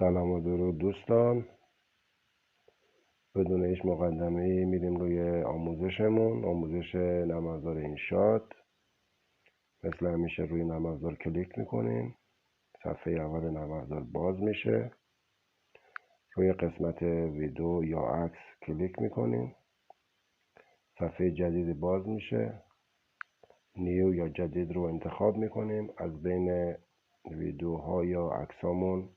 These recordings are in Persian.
سلام و درود دوستان. بدون هیچ مقدمه‌ای میریم روی آموزشمون، آموزش نرم افزار اینشات. مثل همیشه روی نرم افزار کلیک میکنیم، صفحه اول نرم افزار باز میشه. روی قسمت ویدیو یا عکس کلیک میکنیم، صفحه جدیدی باز میشه. نیو یا جدید رو انتخاب میکنیم. از بین ویدیوها یا عکسامون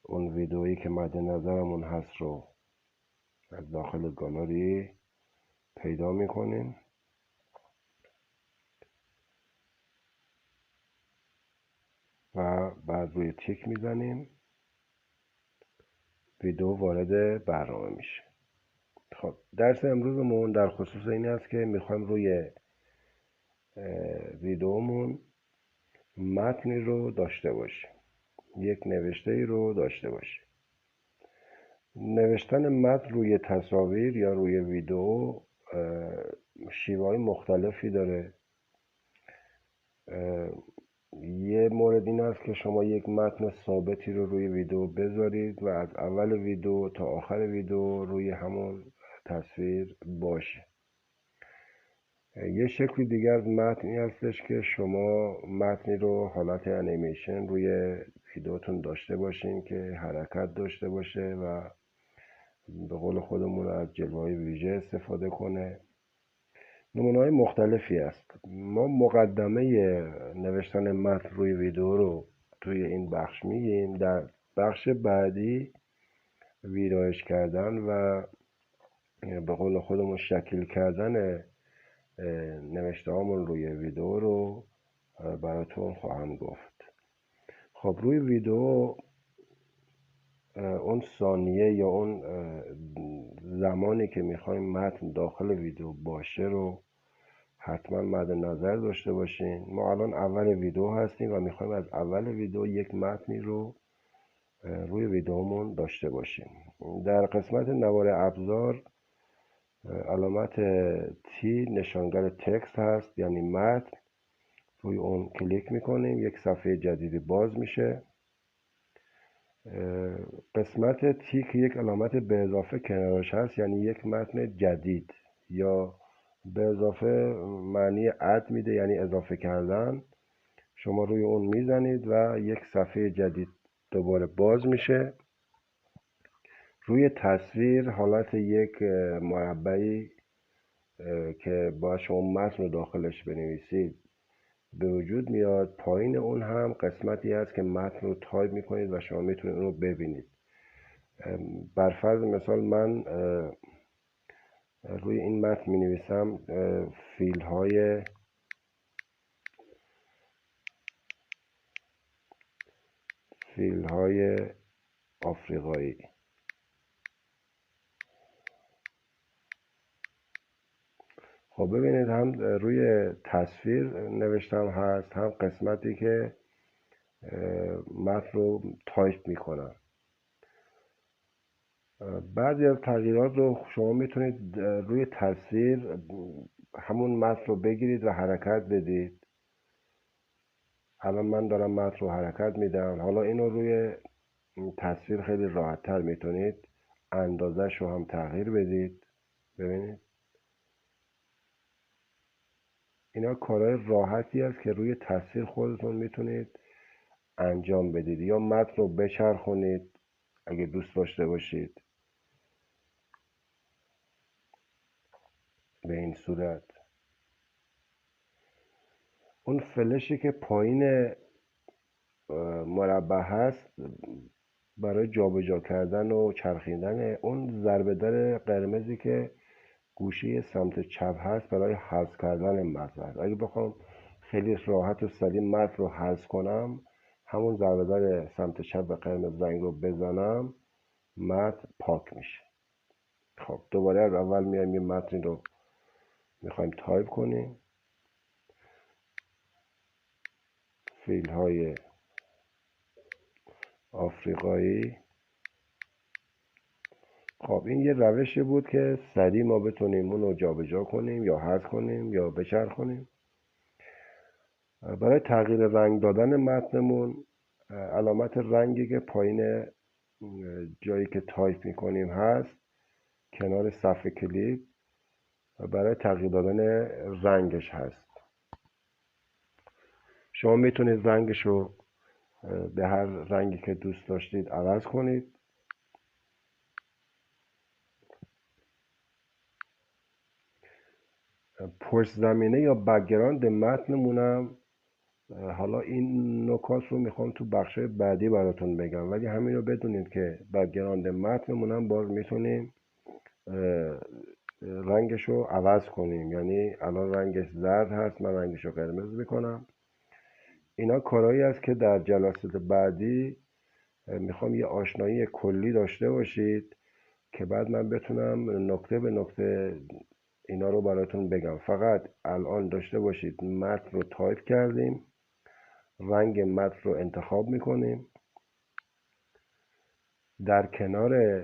اون ویدئویی که مد نظرمون هست رو از داخل گالری پیدا میکنیم و بعد روی تیک میزنیم. ویدیو وارد برنامه میشه. خب درس امروزمون در خصوص این است که میخوایم روی ویدیومون متنی رو داشته باشیم، یک نوشته ای رو داشته باشیم. نوشتن متن روی تصاویر یا روی ویدیو شیوه‌های مختلفی داره. یه مورد این است که شما یک متن ثابتی رو روی ویدیو بذارید و از اول ویدیو تا آخر ویدیو روی همون تصویر باشه. یه شکل دیگر از متنی هستش که شما متنی رو حالت انیمیشن روی ویدیوتون داشته باشین که حرکت داشته باشه و به قول خودمون از جلوه‌های ویژه استفاده کنه. نمونه‌های مختلفی است. ما مقدمه نوشتن متن روی ویدیو رو توی این بخش میگیم. در بخش بعدی ویرایش کردن و به قول خودمون شکل کردن نوشته هامون روی ویدیو رو براتون خواهم گفت. خب روی ویدیو اون ثانیه یا اون زمانی که میخوایم متن داخل ویدیو باشه رو حتما مد نظر داشته باشین. ما الان اول ویدیو هستیم و میخوایم از اول ویدیو یک متنی رو روی ویدیومون داشته باشیم. در قسمت نوار ابزار علامت تی نشانگر تکست هست، یعنی متن. روی اون کلیک میکنیم، یک صفحه جدیدی باز میشه. قسمت تی که یک علامت به اضافه کنارش هست، یعنی یک متن جدید، یا به اضافه معنی اد میده، یعنی اضافه کردن. شما روی اون میزنید و یک صفحه جدید دوباره باز میشه. روی تصویر حالت یک مربعی که باید شما متن رو داخلش بنویسید به وجود میاد. پایین اون هم قسمتی هست که متن رو تایپ میکنید و شما میتونید اون رو ببینید. بر فرض مثال من روی این متن مینویسم فیل‌های آفریقایی. خب ببینید، هم روی تصویر نوشتم هست، هم قسمتی که متن رو تایپ میکنم. بعضی از تغییرات رو شما میتونید روی تصویر همون متن رو بگیرید و حرکت بدید. الان من دارم متن رو حرکت میدم. حالا اینو روی تصویر خیلی راحت تر میتونید اندازش رو هم تغییر بدید. ببینید اینا کارهای راحتی است که روی تصویر خودتون میتونید انجام بدید، یا متن رو بچرخونید اگه دوست داشته باشید به این صورت. اون فلشی که پایین مربع هست برای جابجا کردن و چرخیدن. اون ضربه در قرمزی که گوشه سمت چپ هست برای حذف کردن متن. اگه بخوام خیلی راحت و سریع متن رو حذف کنم، همون ضربه در سمت چپ قرمز رنگ رو بزنم، متن پاک میشه. خب دوباره از اول میایم یه متن رو میخوایم تایپ کنیم. فیل‌های آفریقایی. خب این یه روشی بود که سریع ما بتونیم اون رو جابجا کنیم یا حذف کنیم یا بچرخونیم. برای تغییر رنگ دادن متنمون علامت رنگی که پایین جایی که تایپ میکنیم هست کنار صفحه کلیپ و برای تغییر دادن رنگش هست. شما میتونید رنگش رو به هر رنگی که دوست داشتید عوض کنید. پشت زمینه یا بک‌گراند متنمونم حالا این نکات رو میخوام تو بخشای بعدی براتون بگم، ولی همین رو بدونید که بک‌گراند متنمونم باز میتونیم رنگش رو عوض کنیم. یعنی الان رنگش زرد هست، من رنگش رو قرمز میکنم. اینا کارهایی است که در جلسات بعدی میخوام یه آشنایی کلی داشته باشید که بعد من بتونم نکته به نکته اینا رو براتون بگم. فقط الان داشته باشید متن رو تایپ کردیم، رنگ متن رو انتخاب میکنیم، در کنار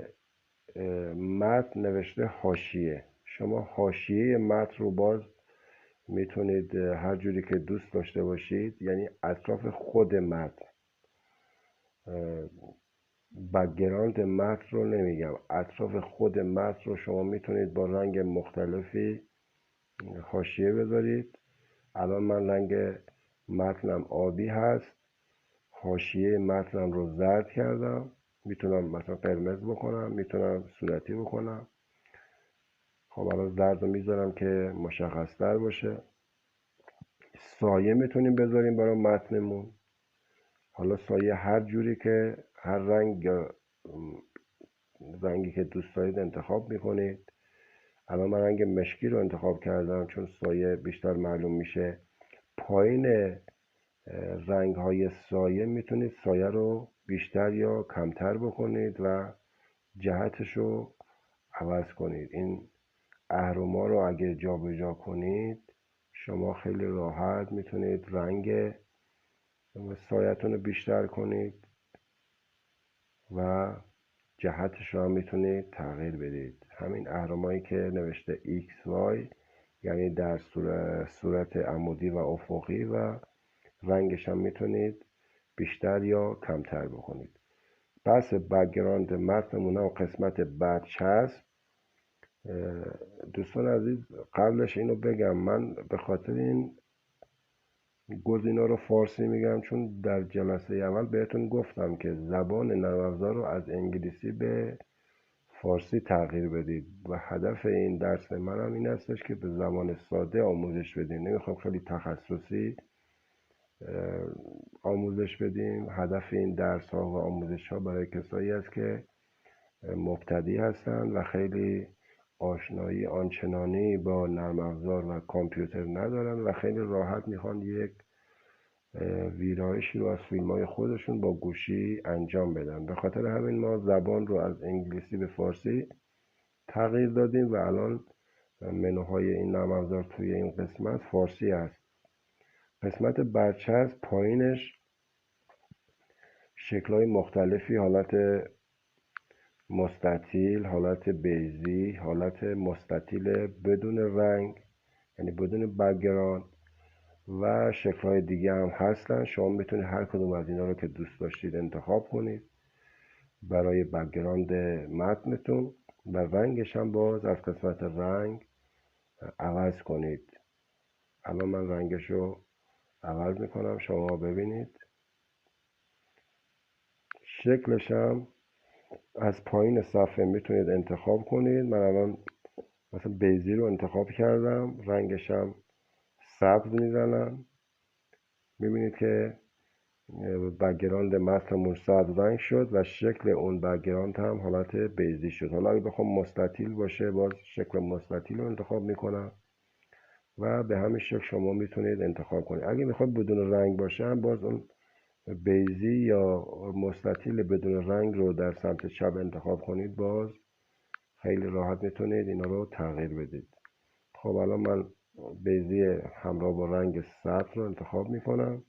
متن نوشته حاشیه. شما حاشیه متن رو باز میتونید هر جوری که دوست داشته باشید، یعنی اطراف خود متن، بک‌گراند متن رو نمیگم، اطراف خود متن رو شما میتونید با رنگ مختلفی حاشیه بذارید. الان من رنگ متنم آبی هست، حاشیه متنم رو زرد کردم. میتونم مثلا قرمز بکنم، میتونم صورتی بکنم. خب الان زرد رو میذارم که مشخص تر باشه. سایه میتونیم بذاریم برای متنمون. حالا سایه هر جوری که هر رنگی که دوست دارید انتخاب میکنید. الان من رنگ مشکی رو انتخاب کردم چون سایه بیشتر معلوم میشه. پایین رنگ های سایه میتونید سایه رو بیشتر یا کمتر بکنید و جهتش رو عوض کنید. این اهرم‌ها رو اگه جابجا کنید شما خیلی راحت میتونید رنگ سایتون رو بیشتر کنید و جهتش رو هم میتونید تغییر بدید. همین اهرم‌هایی که نوشته XY یعنی در صورت عمودی و افقی و رنگش هم میتونید بیشتر یا کمتر بکنید. پس بک‌گراند متنمون و قسمت برچسب. دوستان عزیز قبلش اینو بگم، من به خاطر این گزینا رو فارسی میگم چون در جلسه اول بهتون گفتم که زبان نرم افزار رو از انگلیسی به فارسی تغییر بدید و هدف این درس منم این هستش که به زبان ساده آموزش بدیم. نمیخوام خیلی تخصصی آموزش بدیم. هدف این درس ها و آموزش ها برای کسایی است که مبتدی هستند و خیلی آشنایی آنچنانی با نرم افزار و کامپیوتر ندارن و خیلی راحت میخوان یک ویرایشی رو از فیلم های خودشون با گوشی انجام بدن. به خاطر همین ما زبان رو از انگلیسی به فارسی تغییر دادیم و الان منوهای این نرم افزار توی این قسمت فارسی است. قسمت برچسب پایینش شکل‌های مختلفی، حالت مستطیل، حالت بیضی، حالت مستطیل بدون رنگ یعنی بدون بک‌گراند و شکل‌های دیگه هم هستن. شما میتونید هر کدوم از اینا رو که دوست داشتید انتخاب کنید برای بک‌گراند متنتون و رنگش هم باز از قسمت رنگ عوض کنید. الان من رنگش رو عوض میکنم، شما ببینید. شکلش هم از پایین صفحه میتونید انتخاب کنید. من الان مثلا بیضی رو انتخاب کردم، رنگش هم سبز میزنم. میبینید که بک‌گراند متنمون سبز رنگ شد و شکل اون بک‌گراند هم حالت بیضی شد. حالا اگه بخوام مستطیل باشه باز شکل مستطیل رو انتخاب میکنم و به همین شکل شما میتونید انتخاب کنید. اگه میخواد بدون رنگ باشه هم باز اون بیضی یا مستطیل بدون رنگ رو در سمت چپ انتخاب کنید، باز خیلی راحت میتونید اینا رو تغییر بدید. خب الان من بیضی همراه با رنگ سبز رو انتخاب میکنم.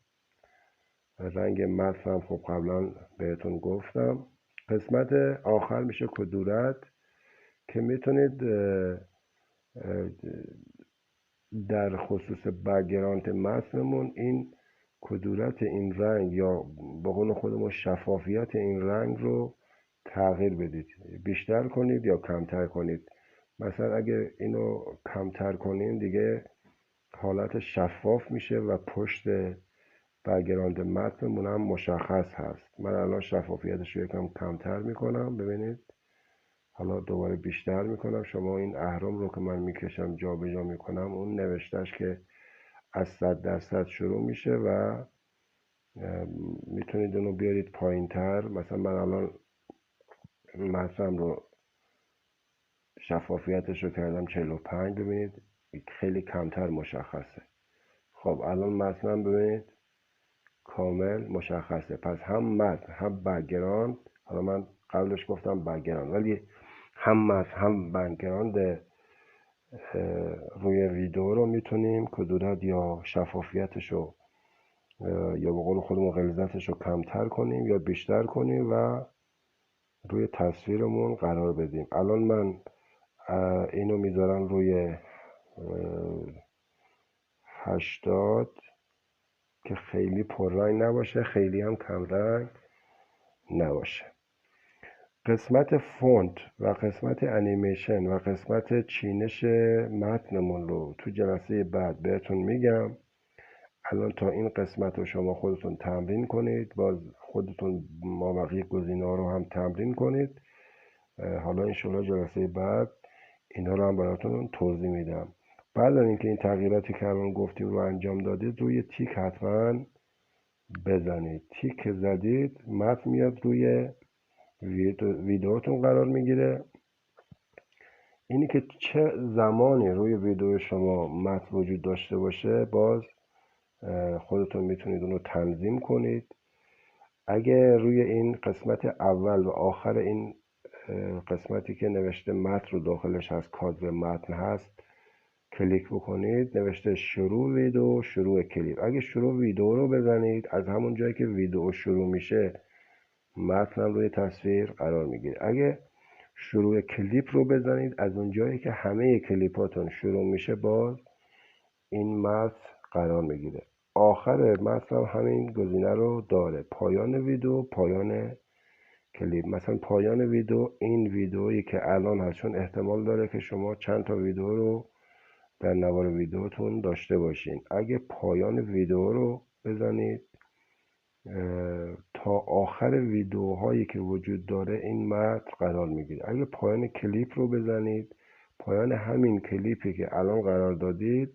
رنگ متن هم خب قبلا بهتون گفتم. قسمت آخر میشه کدورت که میتونید در خصوص بک‌گراند متنمون این کدورت این رنگ یا به قول خودمون شفافیت این رنگ رو تغییر بدید، بیشتر کنید یا کمتر کنید. مثلا اگه اینو کمتر کنین دیگه حالت شفاف میشه و پشت بک‌گراند متنمون هم مشخص هست. من الان شفافیتش رو یکم کمتر میکنم، ببینید. حالا دوباره بیشتر میکنم. شما این اهرام رو که من میکشم جابجا میکنم، اون نوشتهش که از 100% شروع میشه و میتونید اونو بیارید پایین تر. مثلا من الان متنم رو شفافیتش رو کردم 45، ببینید خیلی کمتر مشخصه. خب الان متنم ببینید کامل مشخصه. پس هم متن هم بک‌گراند، حالا من قبلش گفتم بک‌گراند، ولی هم متن هم بک‌گراند روی ویدیو رو میتونیم کدورت یا شفافیتش رو یا به قول خودمون غلظتش رو کمتر کنیم یا بیشتر کنیم و روی تصویرمون قرار بدیم. الان من اینو میذارم روی 80 که خیلی پررنگ نباشه، خیلی هم کم رنگ نباشه. قسمت فونت و قسمت انیمیشن و قسمت چینش متنمون رو تو جلسه بعد بهتون میگم. الان تا این قسمت رو شما خودتون تمرین کنید، باز خودتون مابقی گزینه‌ها رو هم تمرین کنید. حالا انشالله جلسه بعد اینا رو هم براتون توضیح میدم. بعد از اینکه این تغییراتی که الان گفتیم رو انجام دادید، روی تیک حتما بزنید. تیک که زدید متن میاد روی ویدیوتون قرار میگیره. اینی که چه زمانی روی ویدیو شما متن وجود داشته باشه، باز خودتون میتونید اونو تنظیم کنید. اگه روی این قسمت اول و آخر این قسمتی که نوشته متن رو داخلش هست، کادر متن هست، کلیک بکنید، نوشته شروع ویدیو، شروع کلیپ. اگه شروع ویدیو رو بزنید، از همون جایی که ویدیو شروع میشه متن روی تصویر قرار میگیره. اگه شروع کلیپ رو بزنید، از اون جایی که همه کلیپاتون شروع میشه باز این متن قرار میگیره. آخر متن هم همین گزینه رو داره، پایان ویدیو، پایان کلیپ. مثلا پایان ویدیو این ویدیویی که الان هست، چون احتمال داره که شما چند تا ویدیو رو در نوار ویدیوتون داشته باشین. اگه پایان ویدیو رو بزنید، تا آخر ویدیوهایی که وجود داره این متن قرار میگیره. اگه پایان کلیپ رو بزنید، پایان همین کلیپی که الان قرار دادید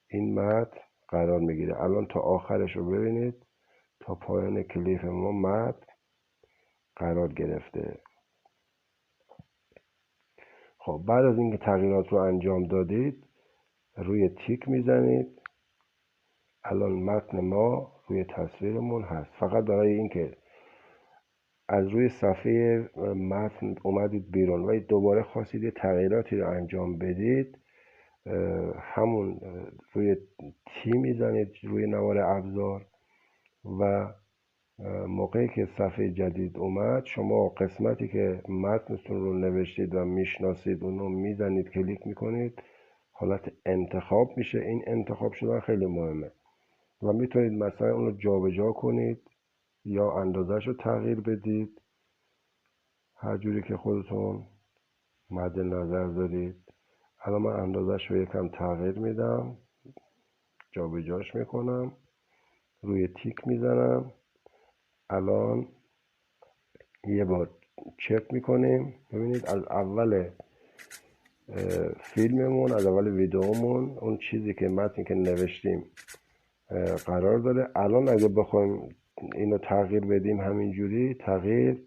این متن قرار میگیره. الان تا آخرش رو ببینید، تا پایان کلیپ ما متن قرار گرفته. خب بعد از اینکه تغییرات رو انجام دادید، روی تیک میزنید. الان متن ما روی تصویرمون هست. فقط برای اینکه از روی صفحه متن اومدید بیرون و دوباره خواستید یه تغییراتی رو انجام بدید، همون روی تی میزنید روی نوار ابزار و موقعی که صفحه جدید اومد، شما قسمتی که متنتون رو نوشتید و میشناسید اونو میزنید، کلیک میکنید، حالت انتخاب میشه. این انتخاب شدن خیلی مهمه و میتونید مثلا اونو جابجا کنید یا اندازش رو تغییر بدید، هر جوری که خودتون مد نظر دارید. الان من اندازش رو یکم تغییر میدم، جابجاش میکنم، روی تیک میزنم. الان یه بار چک میکنیم، ببینید از اول فیلممون، از اول ویدیومون، اون چیزی که متنی که نوشتیم قرار داره. الان اگه بخوایم اینو تغییر بدیم همینجوری تغییر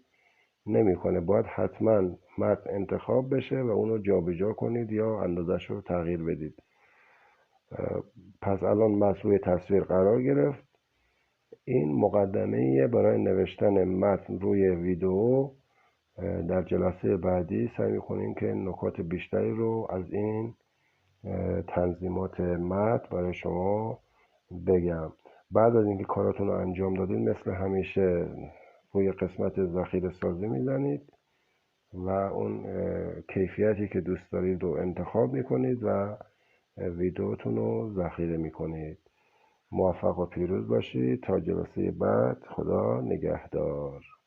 نمیکنه، باید حتما متن انتخاب بشه و اونو جابجا کنید یا اندازش رو تغییر بدید. پس الان متن روی تصویر قرار گرفت. این مقدمه برای نوشتن متن روی ویدیو. در جلسه بعدی سعی میکنیم که نکات بیشتری رو از این تنظیمات متن برای شما بگم. بعد از اینکه کاراتون رو انجام دادید، مثل همیشه روی قسمت ذخیره سازی میزنید و اون کیفیتی که دوست دارید رو انتخاب میکنید و ویدیوتون رو ذخیره میکنید. موفق و پیروز باشید تا جلسه بعد. خدا نگهدار.